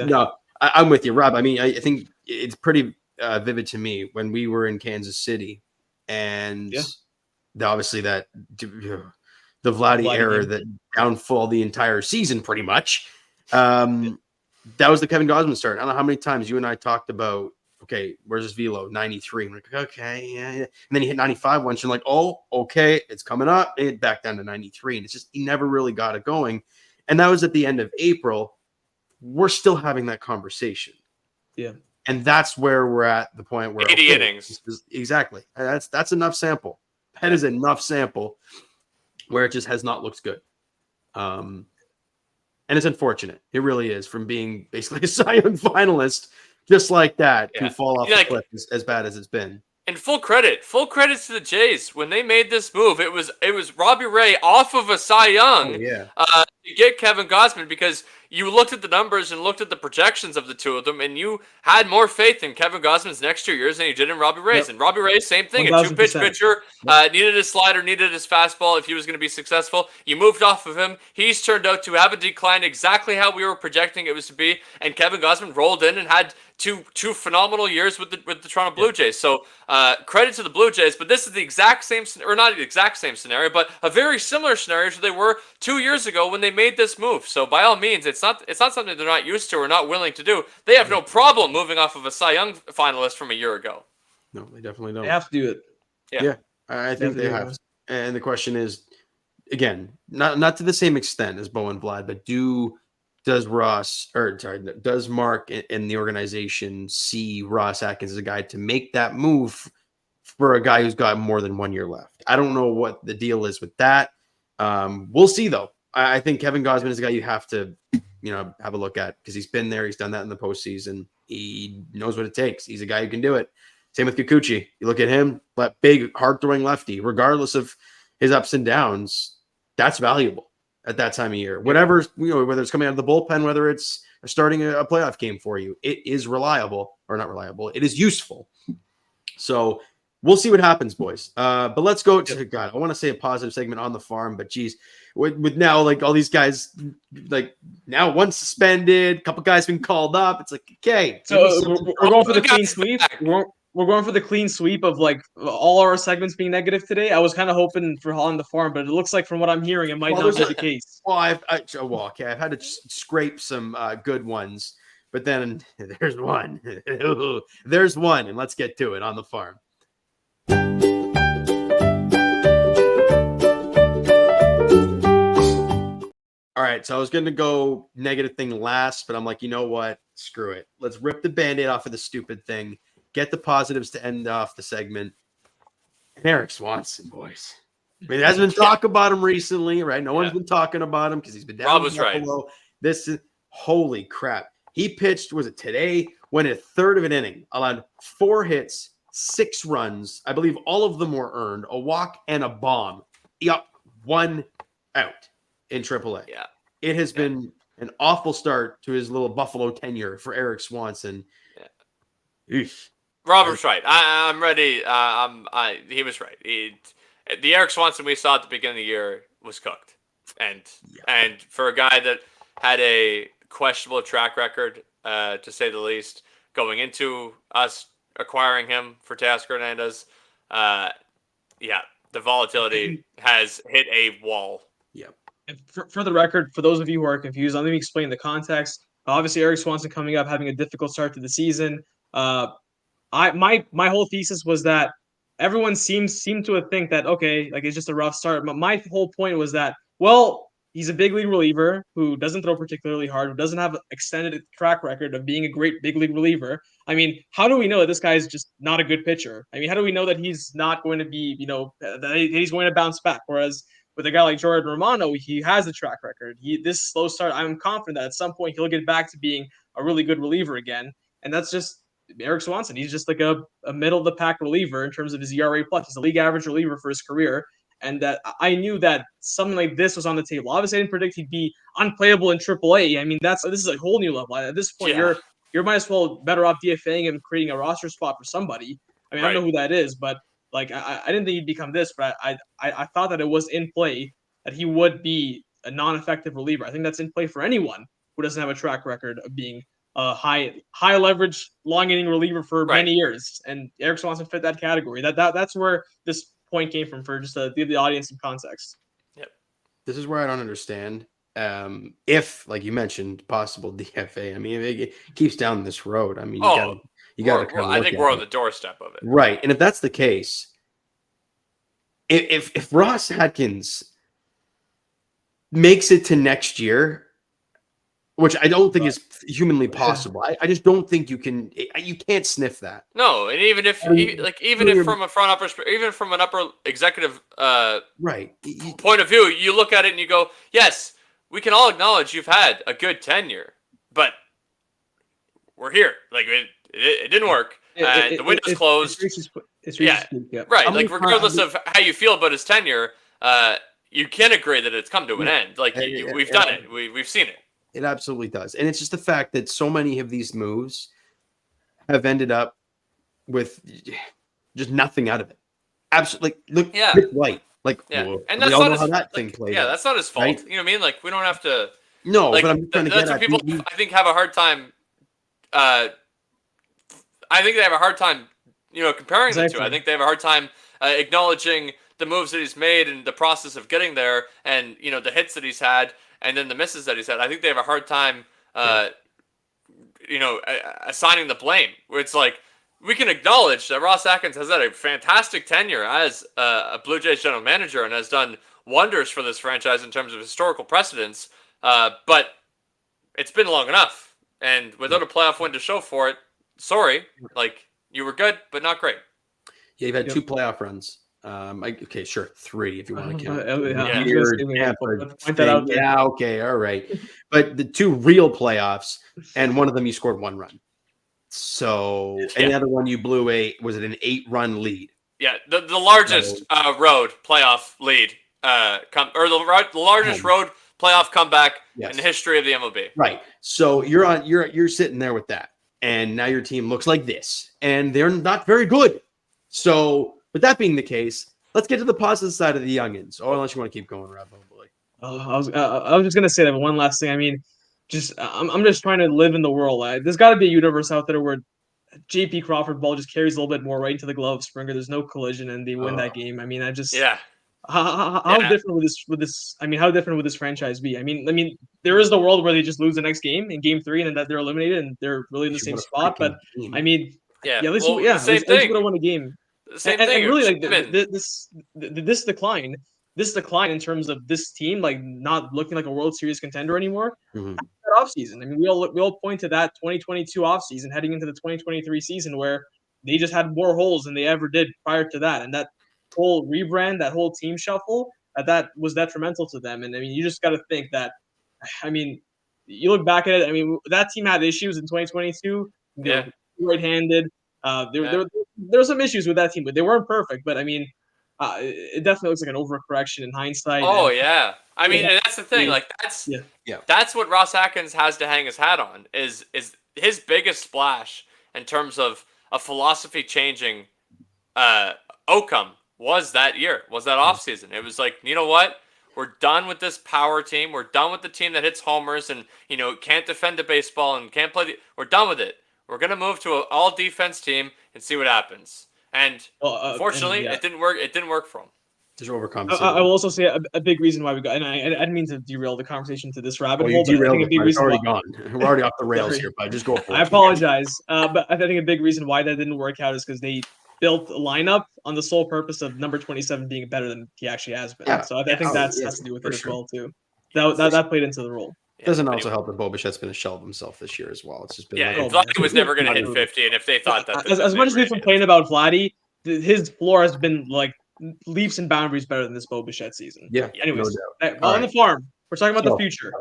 no. I'm with you, Rob. I mean, I think it's pretty vivid to me when we were in Kansas City, and obviously the Vladdy era that downfall the entire season, pretty much. That was the Kevin Gausman start. I don't know how many times you and I talked about, okay, where's his velo? 93. And we're like, okay, yeah. And then he hit 95 once. You're like, oh, okay, it's coming up. And it back down to 93. And it's just, he never really got it going. And that was at the end of April. We're still having that conversation. Yeah. And that's where we're at the point where 80 innings. Exactly. That's enough sample. That is enough sample where it just has not looked good. And it's unfortunate. It really is, from being basically a Cy Young finalist just like that to fall off the cliff as bad as it's been. And full credit to the Jays when they made this move. It was Robbie Ray off of a Cy Young to get Kevin Gausman, because you looked at the numbers and looked at the projections of the two of them, and you had more faith in Kevin Gausman's next 2 years than you did in Robbie Ray's. And Robbie Ray, same thing, 1000%. a two-pitch pitcher, needed his slider, needed his fastball if he was going to be successful. You moved off of him. He's turned out to have a decline exactly how we were projecting it was to be, and Kevin Gausman rolled in and had two phenomenal years with the Toronto Blue Jays. So credit to the Blue Jays, but this is the exact same, or not the exact same scenario, but a very similar scenario to they were 2 years ago when they made this move. So by all means, it's not something they're not used to or not willing to do. They have no problem moving off of a Cy Young finalist from a year ago. No, they definitely don't. They have to do it. Yeah, I think they have. And the question is, again, not to the same extent as Bo and Vlad, but does Mark and the organization see Ross Atkins as a guy to make that move for a guy who's got more than 1 year left? I don't know what the deal is with that. We'll see, though. I think Kevin Gausman is a guy you have to, have a look at, because he's been there. He's done that in the postseason. He knows what it takes. He's a guy who can do it. Same with Kikuchi. You look at him, that big, hard-throwing lefty, regardless of his ups and downs, that's valuable at that time of year. Whatever, whether it's coming out of the bullpen, whether it's starting a playoff game for you, it is reliable, or not reliable. It is useful. So we'll see what happens, boys. But let's go to God. I want to say a positive segment on the farm, but geez, with now like all these guys, like now one suspended, a couple guys been called up. It's like, okay, so we're going for the clean sweep. We're going for the clean sweep of like all our segments being negative today. I was kind of hoping for Holland the Farm, but it looks like from what I'm hearing, it might not be the case. Well, I've had to scrape some good ones, but then there's one. There's one, and let's get to it on the farm. All right, so I was going to go negative thing last, but I'm like, you know what? Screw it. Let's rip the Band-Aid off of the stupid thing. Get the positives to end off the segment. And Eric Swanson, boys. I mean, there hasn't been talk about him recently, right? No one's been talking about him because he's been down. Rob was right. This is Holy crap. He pitched, was it today? Went a third of an inning, allowed 4 hits, 6 runs. I believe all of them were earned, a walk and a bomb. Yep, 1 out in AAA. Yeah. It has been an awful start to his little Buffalo tenure for Eric Swanson. Yeah. Robert's right. I'm ready. He was right. The Eric Swanson we saw at the beginning of the year was cooked. And for a guy that had a questionable track record, to say the least, going into us acquiring him for Teoscar Hernandez, the volatility has hit a wall. Yep. And for the record, for those of you who are confused, let me explain the context. Obviously, Eric Swanson coming up, having a difficult start to the season. My whole thesis was that everyone seemed to think that, okay, like it's just a rough start. But my whole point was that, well, he's a big league reliever who doesn't throw particularly hard, who doesn't have an extended track record of being a great big league reliever. I mean, how do we know that this guy is just not a good pitcher? I mean, how do we know that he's not going to be, that he's going to bounce back? Whereas with a guy like Jordan Romano, he has a track record. This slow start, I'm confident that at some point he'll get back to being a really good reliever again. And that's just Eric Swanson. He's just like a middle of the pack reliever in terms of his ERA plus. He's a league average reliever for his career. And that I knew that something like this was on the table. Obviously, I didn't predict he'd be unplayable in AAA. I mean, this is a whole new level. At this point, you're might as well better off DFAing him, creating a roster spot for somebody. I mean, I don't know who that is, but like I didn't think he'd become this, but I thought that it was in play that he would be a non-effective reliever. I think that's in play for anyone who doesn't have a track record of being a high leverage, long inning reliever for many years. And Eric Swanson fit that category. That's where this point came from, for just to give the audience some context. Yep. This is where I don't understand. If, like you mentioned, possible DFA. I mean, if it keeps down this road. I mean, you got to. I think we're on the doorstep of it. Right, and if that's the case, if Ross Atkins makes it to next year, which I don't think is humanly possible. I just don't think you can't sniff that. No, and even if from a front office, even from an upper executive point of view, you look at it and you go, yes, we can all acknowledge you've had a good tenure, but we're here. Like it didn't work. The window's closed. Right. Like regardless of how you feel about his tenure, you can agree that it's come to an end. Like we've done it. We've seen it. It absolutely does. And it's just the fact that so many of these moves have ended up with just nothing out of it. Absolutely. Look, Rick White. Like, and we that's all not know his, how that thing played out. that's not his fault. Right? You know what I mean? Like, we don't have to. No, like, but I'm trying to get at people. I think have a hard time. I think they have a hard time, comparing the two. I think they have a hard time acknowledging the moves that he's made and the process of getting there, and the hits that he's had, and then the misses that he's had. I think they have a hard time, assigning the blame. Where it's like, we can acknowledge that Ross Atkins has had a fantastic tenure as a Blue Jays general manager and has done wonders for this franchise in terms of historical precedents. But it's been long enough, and without a playoff win to show for it, sorry, like you were good, but not great. Yeah, you've had 2 playoff runs. Okay, sure, 3 if you want to count. Okay, all right. But the 2 real playoffs, and one of them you scored 1 run. So, and the other one you blew was it an 8-run lead? Yeah, the largest road playoff lead, the largest road playoff comeback in the history of the MLB. Right. So you're sitting there with that, and now your team looks like this, and they're not very good. So, with that being the case, let's get to the positive side of the youngins. Or unless you want to keep going, Rob. Oh boy. I was just gonna say that one last thing. I mean, I'm just trying to live in the world. There's got to be a universe out there where J.P. Crawford ball just carries a little bit more right into the glove of Springer. There's no collision, and they win that game. I mean, how different would this? I mean, how different would this franchise be? I mean, there is the world where they just lose the next game in Game 3, and then that they're eliminated and they're really in the same spot. But game. I mean, same at least would have won a game. Same and thing. Really, like this decline in terms of this team, like not looking like a World Series contender anymore. Mm-hmm. That offseason, I mean, we all point to that 2022 offseason heading into the 2023 season where they just had more holes than they ever did prior to that, and that whole rebrand, that whole team shuffle, that was detrimental to them. And I mean, you just got to think that, I mean, you look back at it. I mean, that team had issues in 2022. Yeah. Right-handed. There were some issues with that team, but they weren't perfect. But I mean, it definitely looks like an overcorrection in hindsight. Oh And yeah, I mean, and that's the thing. Like yeah. that's what Ross Atkins has to hang his hat on. Is his biggest splash in terms of a philosophy changing outcome was that year, was that offseason. It was like, you know what? We're done with this power team. We're done with the team that hits homers and, can't defend a baseball and can't play. We're done with it. We're going to move to an all defense team and see what happens. And unfortunately, it didn't work. It didn't work for him. Just overcompensated. I will also say a big reason why we got, and I didn't mean to derail the conversation to this rabbit hole. You derailed it, it's already gone. We're already off the rails here, but just go for it. I apologize. But I think a big reason why that didn't work out is because they built a lineup on the sole purpose of number 27 being better than he actually has been. Yeah. So I think that has to do with it as well, too. That played into the role. It doesn't also help that Bobichet's been a shell of himself this year as well. It's just been Vladdy was never going to hit 50, and if they thought that... As much as we complain about Vladdy, his floor has been, like, leaps and boundaries better than this Bobichet season. Yeah, anyways, no doubt. on the farm, we're talking about the future.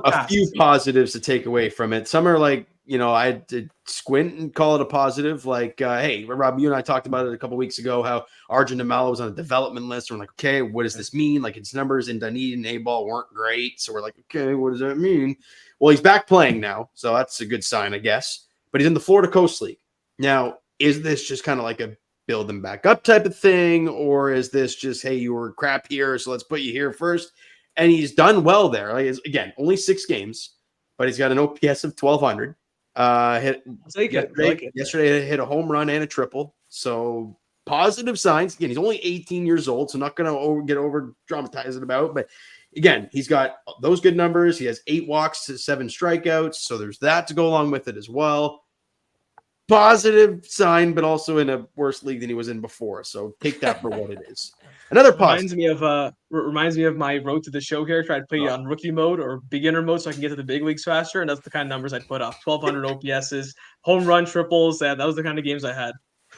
A few positives to take away from it. Some are like, I had to squint and call it a positive. Like, hey, Rob, you and I talked about it a couple weeks ago, how Arjun DeMello was on a development list. We're like, okay, what does this mean? Like, its numbers in Dunedin and A-ball weren't great. So we're like, okay, what does that mean? Well, he's back playing now, so that's a good sign, I guess. But he's in the Florida Coast League. Now, is this just kind of like a build them back up type of thing, or is this just, hey, you were crap here, so let's put you here first? And he's done well there. Like, again, only 6 games, but he's got an OPS of 1,200. Yesterday hit a home run and a triple. So positive signs. Again, he's only 18 years old, so not going to get over dramatized about. But again, he's got those good numbers. He has 8 walks to 7 strikeouts. So there's that to go along with it as well. Positive sign, but also in a worse league than he was in before. So take that for what it is. Another positive. Reminds me of my road to the show here. Try to put you on rookie mode or beginner mode so I can get to the big leagues faster. And that's the kind of numbers I'd put up. 1,200 OPSs, home run triples. That was the kind of games I had.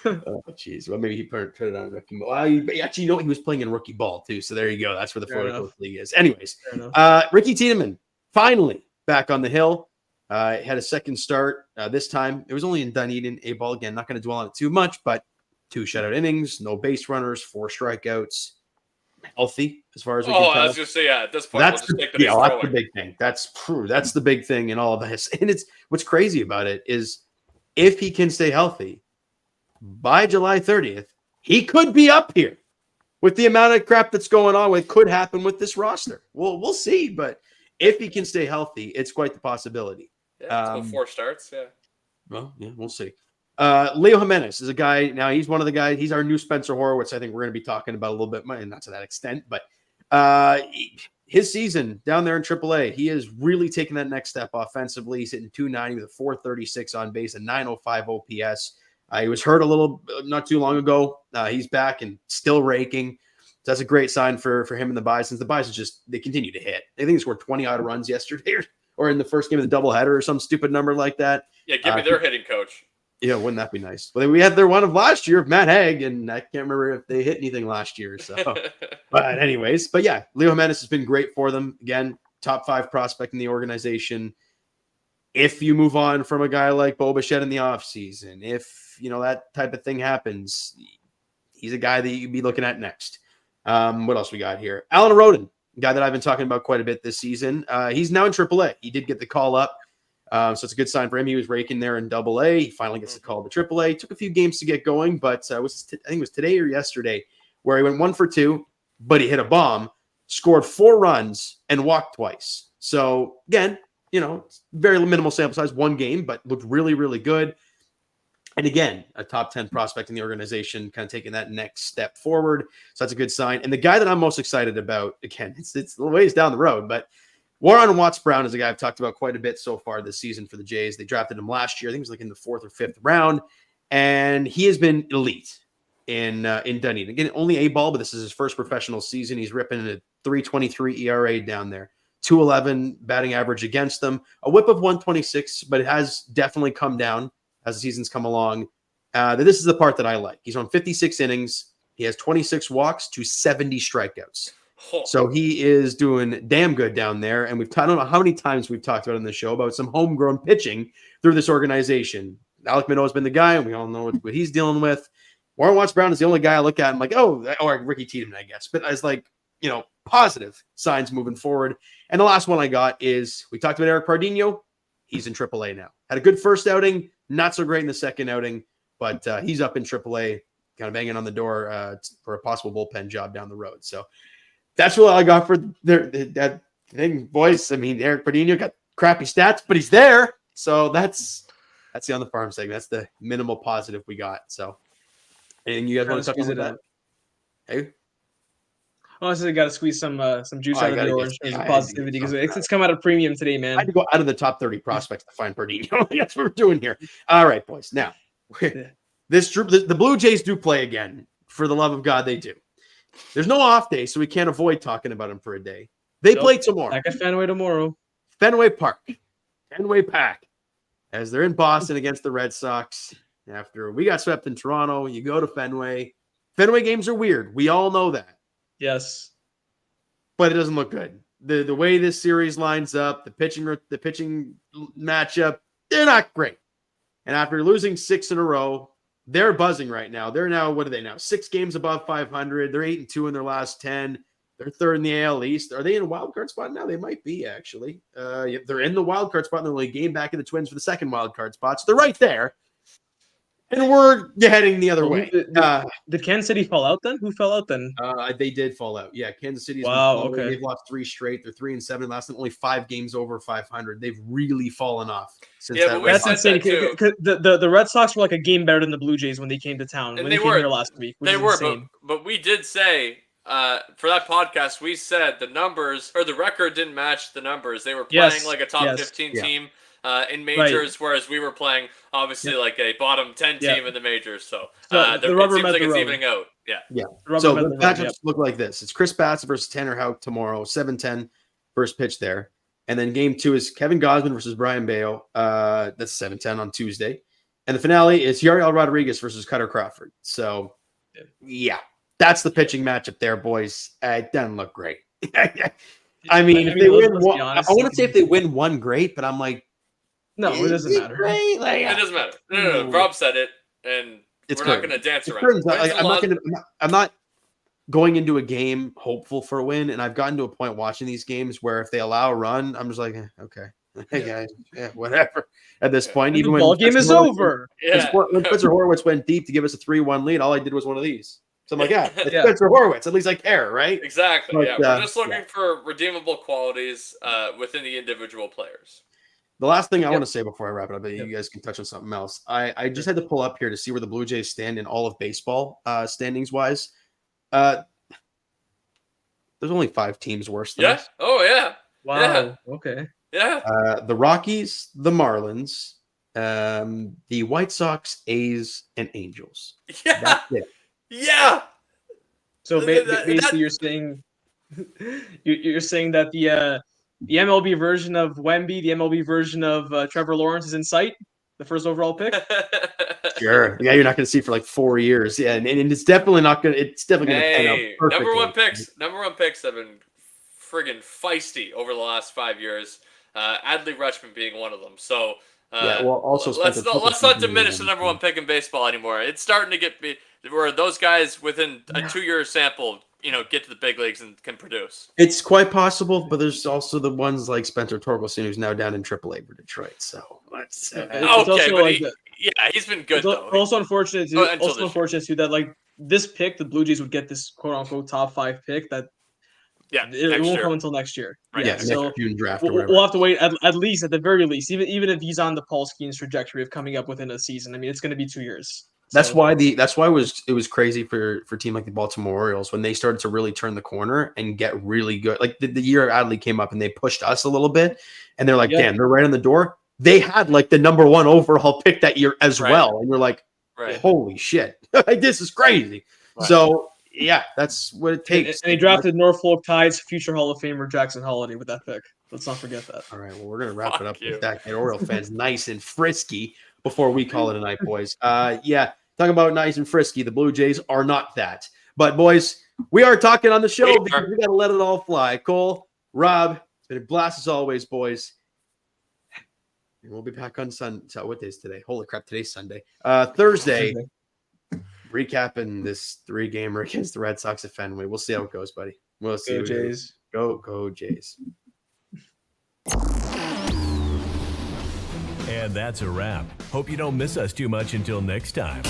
Oh, jeez. Well, maybe he put it on rookie mode. Well, he was playing in rookie ball, too. So there you go. That's where the Florida Coast League is. Anyways, Ricky Tiedemann, finally back on the hill. Had a second start this time. It was only in Dunedin, A-ball. Again, not going to dwell on it too much, but 2 shutout innings, no base runners, 4 strikeouts. Healthy as far as we can tell. I was going to say, at this point, that's the big thing. That's true. That's the big thing in all of this. And it's what's crazy about it is if he can stay healthy by July 30th, he could be up here with the amount of crap that's going on. What could happen with this roster. We'll see. But if he can stay healthy, it's quite the possibility. Yeah, 4 starts. Yeah. Well, yeah, we'll see. Leo Jimenez is a guy. Now he's one of the guys. He's our new Spencer Horwitz. I think we're going to be talking about a little bit, and not to that extent, but his season down there in AAA, he is really taking that next step offensively. He's hitting 290 with a 436 on base, a 905 OPS. He was hurt a little not too long ago. He's back and still raking. So that's a great sign for him and the Bisons. The Bisons they continue to hit. I think they scored 20 odd runs yesterday or in the first game of the doubleheader or some stupid number like that. Yeah, give me their hitting coach. Yeah, wouldn't that be nice? Well, we had their one of last year, Matt Haig, and I can't remember if they hit anything last year. So, but yeah, Leo Jimenez has been great for them. Again, top 5 prospect in the organization. If you move on from a guy like Bo Bichette in the offseason, if that type of thing happens, he's a guy that you'd be looking at next. What else we got here? Alan Rodin, a guy that I've been talking about quite a bit this season. He's now in AAA. He did get the call up. So it's a good sign for him. He was raking there in AA. He finally gets the call to AAA. Took a few games to get going, but I think it was today or yesterday where he went 1 for 2, but he hit a bomb, scored 4 runs, and walked twice. So again, very minimal sample size, 1 game, but looked really, really good. And again, a top 10 prospect in the organization, kind of taking that next step forward. So that's a good sign. And the guy that I'm most excited about, again, it's a ways down the road, but Warren Watts-Brown is a guy I've talked about quite a bit so far this season for the Jays. They drafted him last year. I think it was like in the 4th or 5th round. And he has been elite in Dunedin. Again, only A-ball, but this is his first professional season. He's ripping a 3.23 ERA down there. 2.11 batting average against them. A whip of 126, but it has definitely come down as the season's come along. This is the part that I like. He's on 56 innings. He has 26 walks to 70 strikeouts. Oh. So he is doing damn good down there. And I don't know how many times we've talked about in the show about some homegrown pitching through this organization. Alec Manoah has been the guy, and we all know what he's dealing with. Warren Watts Brown is the only guy I look at. I'm like, or Ricky Tiedemann, I guess. But as like, positive signs moving forward. And the last one I got is we talked about Eric Pardinho. He's in AAA now. Had a good first outing, not so great in the second outing, but he's up in AAA, kind of banging on the door for a possible bullpen job down the road. So that's what I got for that thing, boys. I mean, Eric Pardinho got crappy stats, but he's there. So that's the on the farm segment. That's the minimal positive we got. So, and you guys want to touch on that? Hey. Honestly, got to squeeze some juice out of the orange in terms of positivity because it's come out of premium today, man. I had to go out of the top 30 prospects to find Pardinho. That's what we're doing here. All right, boys. Now, the Blue Jays do play again. For the love of God, they do. There's no off day, so we can't avoid talking about them for a day. They play tomorrow. Back at Fenway tomorrow. Fenway Park. Fenway Pack. As they're in Boston against the Red Sox. After we got swept in Toronto, you go to Fenway. Fenway games are weird. We all know that. Yes. But it doesn't look good. The way this series lines up, the pitching matchup, they're not great. And after losing 6 in a row, they're buzzing right now. They're now, what are they now? 6 games above 500. They're 8-2 in their last 10. They're third in the AL East. Are they in a wild card spot now? They might be, actually. They're in the wild card spot. They're only a game back in the Twins for the second wild card spot. So they're right there. And we're heading the other way. Did Kansas City fall out then? Who fell out then? They did fall out. Yeah, Kansas City's okay. They've lost 3 straight. They're 3-7. Last time, only 5 games over 500. They've really fallen off since that. That's insane. The Red Sox were like a game better than the Blue Jays when they came to town. And when they came here last week. They were, but we did say for that podcast, we said the numbers or the record didn't match the numbers. They were playing like a top 15 team. In majors, whereas we were playing obviously like a bottom 10 team in the majors. So it seems like it's evening out. Yeah. So the matchups look like this. It's Chris Batts versus Tanner Houck tomorrow, 7:10 first pitch there. And then game 2 is Kevin Gausman versus Brian Bayo. That's 7:10 on Tuesday. And the finale is Yariel Rodriguez versus Cutter Crawford. So, yeah, that's the pitching matchup there, boys. It doesn't look great. I mean, if they win one, I want to say if they win one, great, but I'm like, no, it doesn't matter. It doesn't matter. No. Rob said it, and we're not going to dance around. I'm not going into a game hopeful for a win, and I've gotten to a point watching these games where if they allow a run, I'm just like, okay, hey guys, whatever. At this point, even when the ball game is over, when Spencer Horwitz went deep to give us a 3-1 lead, all I did was one of these. So I'm like, it's Spencer Horwitz. At least I care, right? Exactly. But, we're just looking for redeemable qualities within the individual players. The last thing I want to say before I wrap it up, you guys can touch on something else. I just had to pull up here to see where the Blue Jays stand in all of baseball, standings wise. There's only 5 teams worse than us. Oh yeah. Wow. Yeah. Okay. Yeah. The Rockies, the Marlins, the White Sox, A's, and Angels. Yeah. That's it. Yeah. So basically, you're saying that the MLB version of Wemby, the MLB version of Trevor Lawrence is in sight, the first overall pick. Sure. Yeah, you're not going to see for like 4 years. Yeah, and it's definitely not going to. It's definitely going to pan out perfectly. Number one picks have been friggin' feisty over the last 5 years. Adley Rutschman being one of them. So also let's not diminish the number 1 pick in baseball anymore. It's starting to get where those guys within a 2-year sample, get to the big leagues and can produce. It's quite possible, but there's also the ones like Spencer Torkelson, who's now down in AAA for Detroit. So let's. He's been good though. Also unfortunate too. That like this pick, the Blue Jays would get this quote unquote top 5 pick. That it won't come until next year. Right. Yeah, so June draft. We'll have to wait at least at the very least, even if he's on the Paul Skeens trajectory of coming up within a season. I mean, it's going to be 2 years. That's why it was crazy for a team like the Baltimore Orioles when they started to really turn the corner and get really good. Like the year Adley came up and they pushed us a little bit, and they're like, damn, they're right on the door. They had like the number 1 overall pick that year as well, and you're like, holy shit, like this is crazy. Right. So yeah, that's what it takes. And he drafted Norfolk Tides future Hall of Famer Jackson Holliday with that pick. Let's not forget that. All right, well we're gonna wrap it up with that. Get Oriole fans nice and frisky before we call it a night, boys. Talking about nice and frisky, the Blue Jays are not that. But boys, we are talking on the show We are. because we got to let it all fly. Cole, Rob, it's been a blast as always, boys. And we'll be back on Sunday. So what day is today? Holy crap, today's Sunday. Thursday, recapping this 3-gamer against the Red Sox at Fenway. We'll see how it goes, buddy. We'll see. Go Jays. Go Jays. And that's a wrap. Hope you don't miss us too much until next time.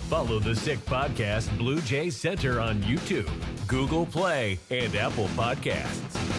Follow the Sick Podcast Blue Jays Center on YouTube, Google Play, and Apple Podcasts.